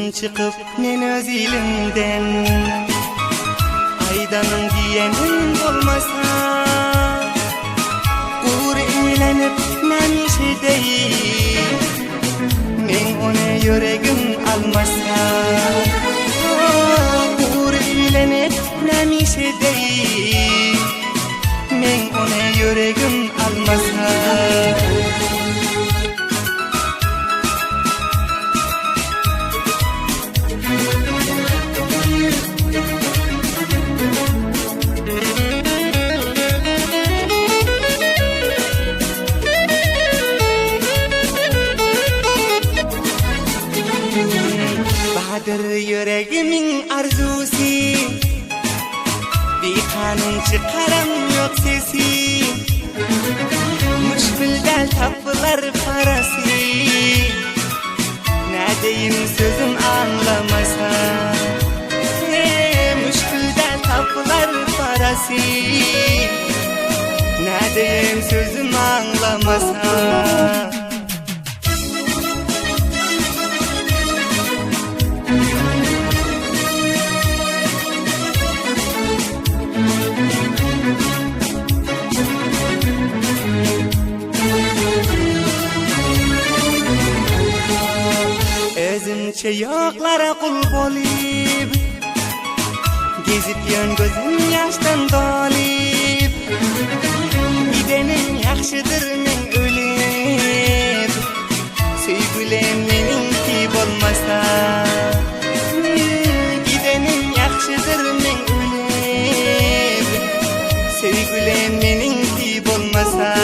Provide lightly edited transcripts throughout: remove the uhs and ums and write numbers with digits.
Qaytdım çıkıp men öz ilimden, aydanın diyenin olmasa, uğur eğlenip nemişe değil, men ona yüreğim almasa. Uğur eğlenip nemişe değil, men ona yüreğim almasa. Bahadır yüreğimin arzusi, bir kanun çıkaram yok sesi, müşkülden tapılar parası, ne diyeyim sözüm anlamasa. Müşkülden tapılar parası, ne diyeyim sözüm anlamasa. Özümçe yoklara kul bolip, gezip yön gözüm yaştan dolip, gidenin yaxşıdır men ölüp, söygülem meninki bolmasa. Gidenin yaxşıdır men ölüp, söygülem meninki bolmasa.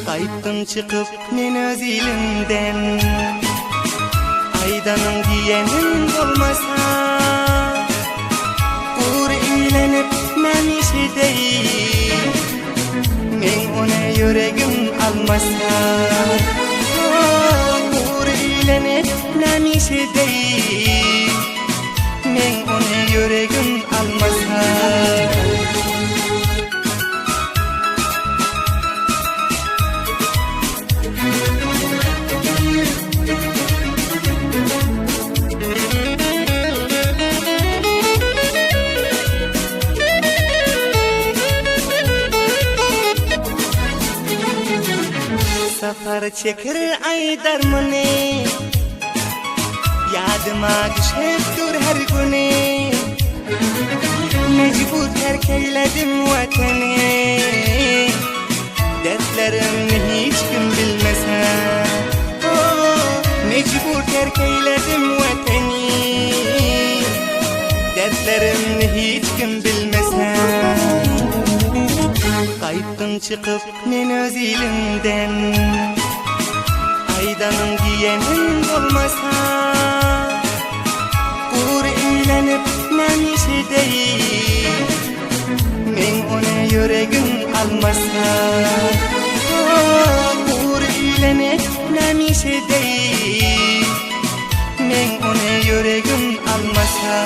Qaytdım çıkıp men öz ilimden, aydanın diyenin olmasa, uğur eğlenip nemişe değil, men ona yüreğim almasa. Uğur eğlenip nemişe değil, men ona yüreğim almasa. Safar çekir ay darmani, yadıma düşüp dur her güne, mecbur terk eyledim vatani, dertlerimni hiç kim bilmese. Mecbur terk eyledim vatani, dertlerimni hiç kim bilmese. Qaytdım çıkıp men öz ilimden, aydanın diyenin olmasa, uğur eğlenip nemişe değil, men ona yüreğim almasa. Uğur eğlenip nemişe değil, men ona yüreğim almasa.